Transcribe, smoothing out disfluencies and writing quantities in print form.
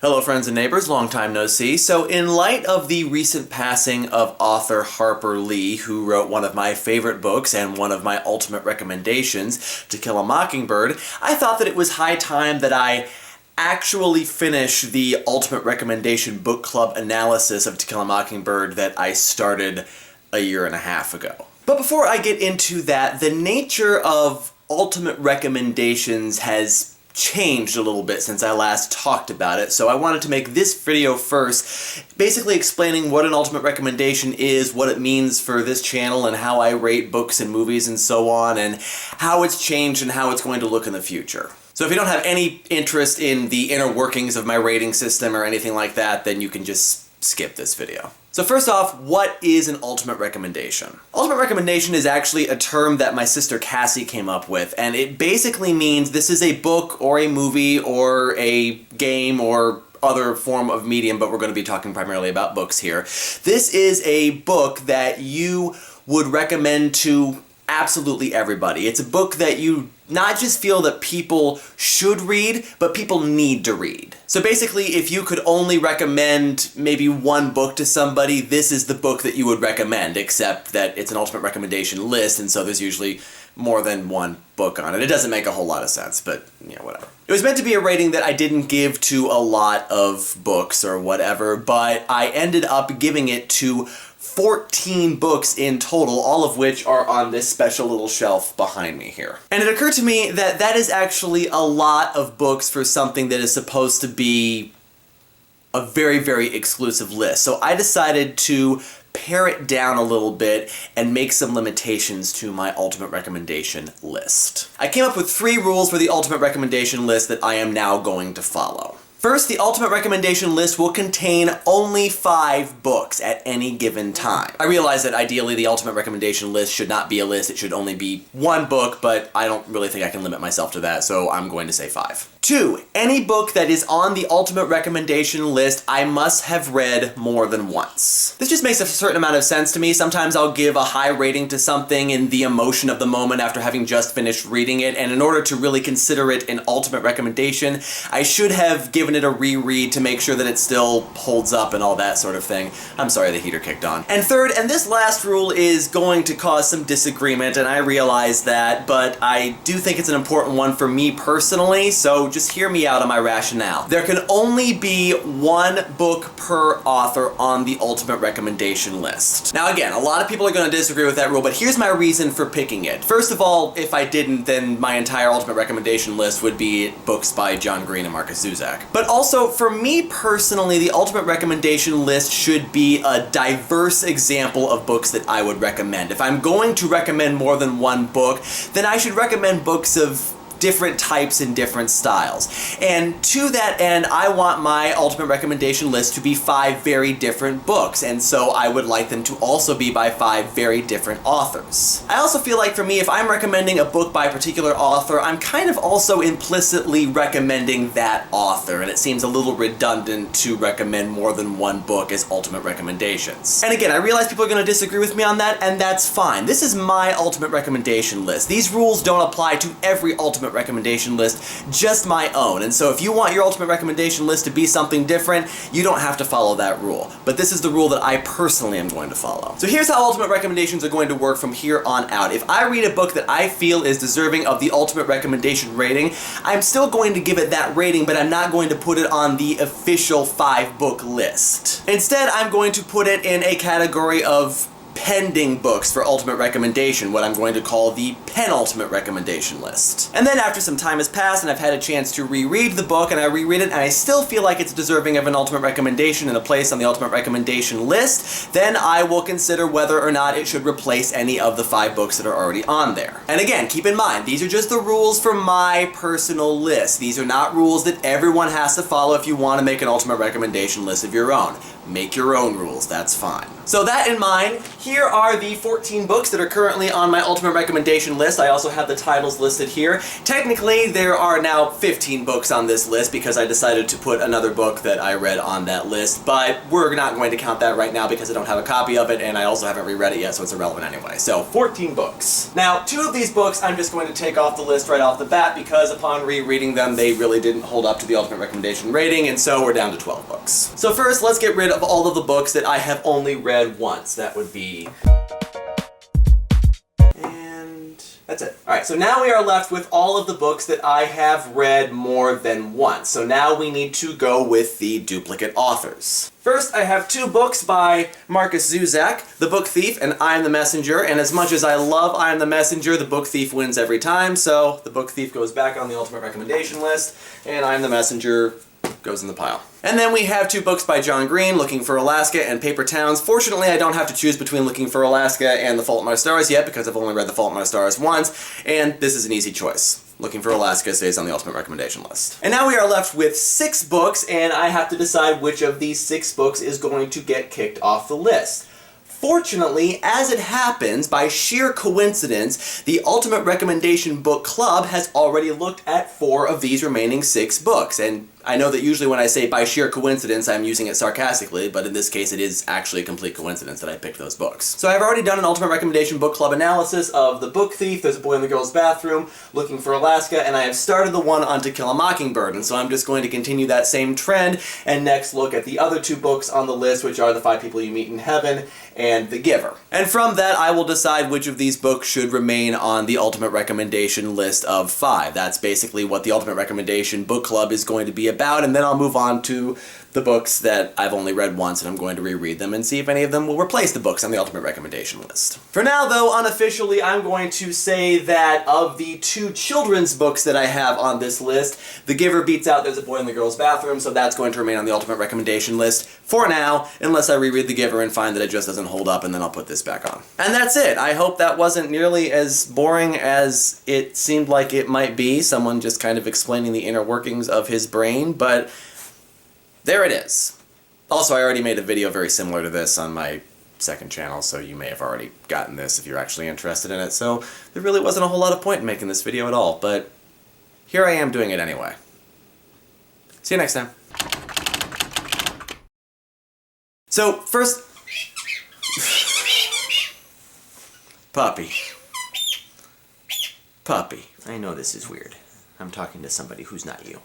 Hello friends and neighbors, long time no see. So in light of the recent passing of author Harper Lee, who wrote one of my favorite books and one of my ultimate recommendations, To Kill a Mockingbird, I thought that it was high time that I actually finish the ultimate recommendation book club analysis of To Kill a Mockingbird that I started a year and a half ago. But before I get into that, the nature of ultimate recommendations has changed a little bit since I last talked about it, so I wanted to make this video first, basically explaining what an ultimate recommendation is, what it means for this channel, and how I rate books and movies and so on, and how it's changed and how it's going to look in the future. So if you don't have any interest in the inner workings of my rating system or anything like that, then you can just skip this video. So first off, what is an ultimate recommendation? Ultimate recommendation is actually a term that my sister Cassie came up with, and it basically means this is a book or a movie or a game or other form of medium, but we're going to be talking primarily about books here. This is a book that you would recommend to absolutely everybody. It's a book that you not just feel that people should read, but people need to read. So basically, if you could only recommend maybe one book to somebody, this is the book that you would recommend, except that it's an ultimate recommendation list, and so there's usually more than one book on it. It doesn't make a whole lot of sense, but yeah, whatever. It was meant to be a rating that I didn't give to a lot of books or whatever, but I ended up giving it to 14 books in total, all of which are on this special little shelf behind me here. And it occurred to me that that is actually a lot of books for something that is supposed to be a very, very exclusive list. So I decided to pare it down a little bit and make some limitations to my ultimate recommendation list. I came up with 3 rules for the ultimate recommendation list that I am now going to follow. First, the ultimate recommendation list will contain only 5 books at any given time. I realize that ideally the ultimate recommendation list should not be a list, it should only be 1 book, but I don't really think I can limit myself to that, so I'm going to say 5. 2, any book that is on the ultimate recommendation list, I must have read more than once. This just makes a certain amount of sense to me. Sometimes I'll give a high rating to something in the emotion of the moment after having just finished reading it, and in order to really consider it an ultimate recommendation, I should have given it a reread to make sure that it still holds up and all that sort of thing. I'm sorry the heater kicked on. And third, and this last rule is going to cause some disagreement, and I realize that, but I do think it's an important one for me personally, so just hear me out on my rationale. There can only be 1 book per author on the ultimate recommendation list. Now again, a lot of people are going to disagree with that rule, but here's my reason for picking it. First of all, if I didn't, then my entire ultimate recommendation list would be books by John Green and Marcus Zusak. But also, for me personally, the ultimate recommendation list should be a diverse example of books that I would recommend. If I'm going to recommend more than 1 book, then I should recommend books of different types and different styles. And to that end, I want my ultimate recommendation list to be 5 very different books, and so I would like them to also be by 5 very different authors. I also feel like for me, if I'm recommending a book by a particular author, I'm kind of also implicitly recommending that author, and it seems a little redundant to recommend more than 1 book as ultimate recommendations. And again, I realize people are going to disagree with me on that, and that's fine. This is my ultimate recommendation list. These rules don't apply to every ultimate recommendation list, just my own. And so if you want your ultimate recommendation list to be something different, you don't have to follow that rule. But this is the rule that I personally am going to follow. So here's how ultimate recommendations are going to work from here on out. If I read a book that I feel is deserving of the ultimate recommendation rating, I'm still going to give it that rating, but I'm not going to put it on the official 5-book list. Instead, I'm going to put it in a category of pending books for ultimate recommendation, what I'm going to call the penultimate recommendation list. And then after some time has passed and I've had a chance to reread the book and I reread it and I still feel like it's deserving of an ultimate recommendation and a place on the ultimate recommendation list, then I will consider whether or not it should replace any of the 5 books that are already on there. And again, keep in mind, these are just the rules for my personal list. These are not rules that everyone has to follow if you want to make an ultimate recommendation list of your own. Make your own rules, that's fine. So that in mind, here here are the 14 books that are currently on my ultimate recommendation list. I also have the titles listed here. Technically, there are now 15 books on this list because I decided to put another book that I read on that list, but we're not going to count that right now because I don't have a copy of it, and I also haven't reread it yet, so it's irrelevant anyway. So, 14 books. Now, 2 of these books I'm just going to take off the list right off the bat because upon rereading them, they really didn't hold up to the ultimate recommendation rating, and so we're down to 12 books. So first, let's get rid of all of the books that I have only read once. That would be... and that's it. Alright, so now we are left with all of the books that I have read more than once. So now we need to go with the duplicate authors. First, I have 2 books by Markus Zusak, The Book Thief and I Am the Messenger, and as much as I love I Am the Messenger, The Book Thief wins every time, so The Book Thief goes back on the ultimate recommendation list, and I Am the Messenger goes in the pile. And then we have 2 books by John Green, Looking for Alaska and Paper Towns. Fortunately, I don't have to choose between Looking for Alaska and The Fault in Our Stars yet because I've only read The Fault in Our Stars once, and this is an easy choice. Looking for Alaska stays on the ultimate recommendation list. And now we are left with 6 books, and I have to decide which of these 6 books is going to get kicked off the list. Fortunately, as it happens, by sheer coincidence, the Ultimate Recommendation Book Club has already looked at 4 of these remaining 6 books, and I know that usually when I say by sheer coincidence, I'm using it sarcastically, but in this case it is actually a complete coincidence that I picked those books. So I've already done an Ultimate Recommendation Book Club analysis of The Book Thief, There's a Boy in the Girl's Bathroom, Looking for Alaska, and I have started the one on To Kill a Mockingbird, and so I'm just going to continue that same trend and next look at the other 2 books on the list, which are The 5 People You Meet in Heaven and The Giver. And from that, I will decide which of these books should remain on the Ultimate Recommendation list of 5. That's basically what the Ultimate Recommendation Book Club is going to be about, and then I'll move on to the books that I've only read once, and I'm going to reread them and see if any of them will replace the books on the Ultimate Recommendation list. For now, though, unofficially, I'm going to say that of the 2 children's books that I have on this list, The Giver beats out There's a Boy in the Girl's Bathroom, so that's going to remain on the Ultimate Recommendation list for now, unless I reread The Giver and find that it just doesn't hold up, and then I'll put this back on. And that's it. I hope that wasn't nearly as boring as it seemed like it might be, someone just kind of explaining the inner workings of his brain, but there it is. Also, I already made a video very similar to this on my second channel, so you may have already gotten this if you're actually interested in it, so there really wasn't a whole lot of point in making this video at all, but here I am doing it anyway. See you next time. So, first... Puppy. Puppy. I know this is weird. I'm talking to somebody who's not you.